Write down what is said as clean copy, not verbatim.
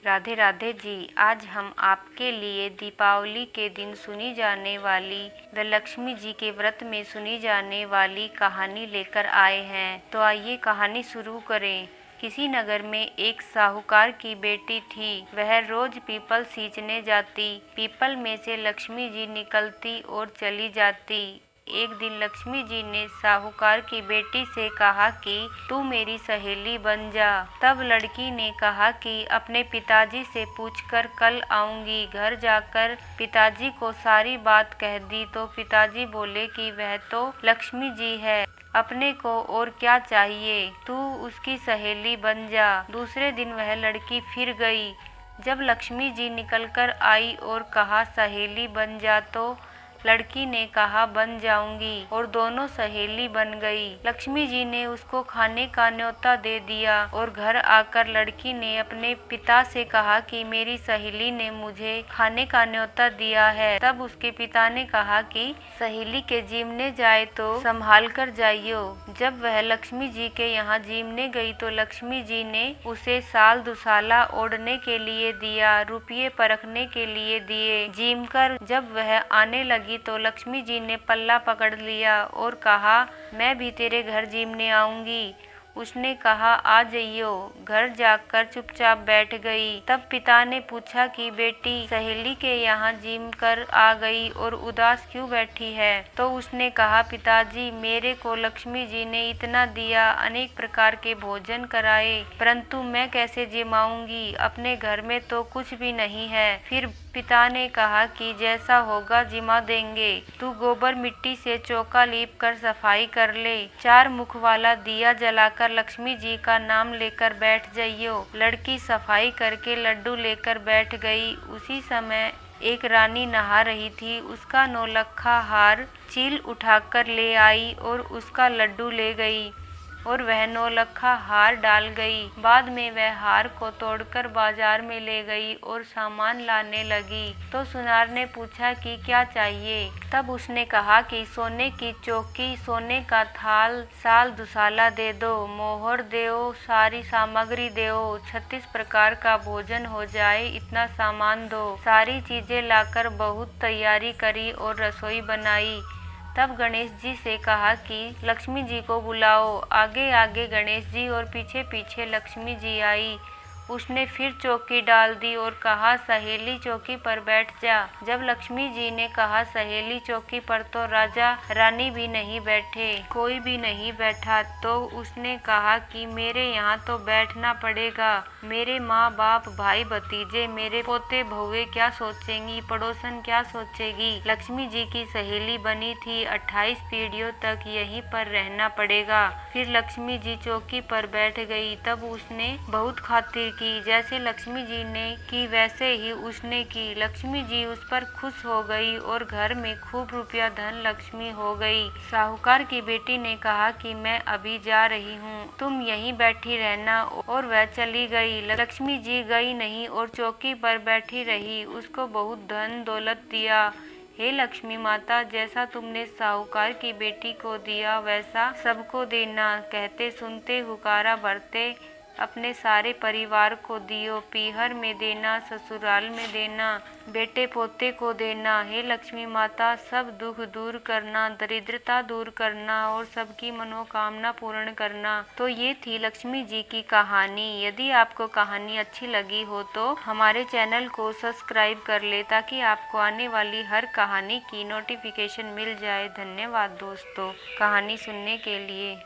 राधे राधे जी। आज हम आपके लिए दीपावली के दिन सुनी जाने वाली व लक्ष्मी जी के व्रत में सुनी जाने वाली कहानी लेकर आए हैं। तो आइए कहानी शुरू करें। किसी नगर में एक साहूकार की बेटी थी। वह रोज पीपल सींचने जाती। पीपल में से लक्ष्मी जी निकलती और चली जाती। एक दिन लक्ष्मी जी ने साहूकार की बेटी से कहा कि तू मेरी सहेली बन जा। तब लड़की ने कहा कि अपने पिताजी से पूछकर कल आऊंगी। घर जाकर पिताजी को सारी बात कह दी तो पिताजी बोले कि वह तो लक्ष्मी जी है, अपने को और क्या चाहिए, तू उसकी सहेली बन जा। दूसरे दिन वह लड़की फिर गई। जब लक्ष्मी जी निकलकर आई और कहा सहेली बन जा तो लड़की ने कहा बन जाऊंगी और दोनों सहेली बन गई। लक्ष्मी जी ने उसको खाने का न्योता दे दिया और घर आकर लड़की ने अपने पिता से कहा कि मेरी सहेली ने मुझे खाने का न्योता दिया है। तब उसके पिता ने कहा कि सहेली के जीमने जाए तो संभाल कर जाइयो। जब वह लक्ष्मी जी के यहाँ जीमने गई तो लक्ष्मी जी ने उसे साल दुसाला ओढ़ने के लिए दिया, रुपये परखने के लिए दिए। जीम कर जब वह आने लगी तो लक्ष्मी जी ने पल्ला पकड़ लिया और कहा मैं भी तेरे घर जीमने आऊंगी। उसने कहा आ जाइयो। घर जाकर चुपचाप बैठ गई। तब पिता ने पूछा कि बेटी सहेली के यहाँ जीम कर आ गई और उदास क्यों बैठी है? तो उसने कहा पिताजी मेरे को लक्ष्मी जी ने इतना दिया, अनेक प्रकार के भोजन कराए, परंतु मैं कैसे जिमाऊंगी? अपने घर में तो कुछ भी नहीं है। फिर पिता ने कहा कि जैसा होगा जिमा देंगे। तू गोबर मिट्टी से चौका लीप कर सफाई कर ले। 4 मुख वाला दिया जलाकर लक्ष्मी जी का नाम लेकर बैठ जाइयो। लड़की सफाई करके लड्डू लेकर बैठ गई। उसी समय एक रानी नहा रही थी। उसका नौलखा हार चील उठाकर ले आई और उसका लड्डू ले गई और वह नौलखा हार डाल गई। बाद में वह हार को तोड़कर बाजार में ले गई और सामान लाने लगी। तो सुनार ने पूछा कि क्या चाहिए? तब उसने कहा कि सोने की चौकी, सोने का थाल, साल दुसाला दे दो, मोहर दो, सारी सामग्री दो, 36 प्रकार का भोजन हो जाए इतना सामान दो। सारी चीजें लाकर बहुत तैयारी करी और रसोई बनाई। तब गणेश जी से कहा कि लक्ष्मी जी को बुलाओ। आगे आगे गणेश जी और पीछे पीछे लक्ष्मी जी आई। उसने फिर चौकी डाल दी और कहा सहेली चौकी पर बैठ जा। जब लक्ष्मी जी ने कहा सहेली चौकी पर तो राजा रानी भी नहीं बैठे, कोई भी नहीं बैठा। तो उसने कहा कि मेरे यहाँ तो बैठना पड़ेगा। मेरे माँ बाप, भाई भतीजे, मेरे पोते बहुए क्या सोचेंगी, पड़ोसन क्या सोचेगी? लक्ष्मी जी की सहेली बनी थी, 28 पीढ़ियों तक यहीं पर रहना पड़ेगा। फिर लक्ष्मी जी चौकी पर बैठ गई। तब उसने बहुत खातिर की। जैसे लक्ष्मी जी ने की वैसे ही उसने की। लक्ष्मी जी उस पर खुश हो गई और घर में खूब रुपया धन लक्ष्मी हो गई। साहूकार की बेटी ने कहा कि मैं अभी जा रही हूँ, तुम यहीं बैठी रहना। और वह चली गई। लक्ष्मी जी गई नहीं और चौकी पर बैठी रही। उसको बहुत धन दौलत दिया। हे लक्ष्मी माता, जैसा तुमने साहूकार की बेटी को दिया वैसा सबको देना। कहते सुनते हुकारा भरते अपने सारे परिवार को दियो। पीहर में देना, ससुराल में देना, बेटे पोते को देना। हे लक्ष्मी माता, सब दुख दूर करना, दरिद्रता दूर करना और सबकी मनोकामना पूर्ण करना। तो ये थी लक्ष्मी जी की कहानी। यदि आपको कहानी अच्छी लगी हो तो हमारे चैनल को सब्सक्राइब कर ले ताकि आपको आने वाली हर कहानी की नोटिफिकेशन मिल जाए। धन्यवाद दोस्तों कहानी सुनने के लिए।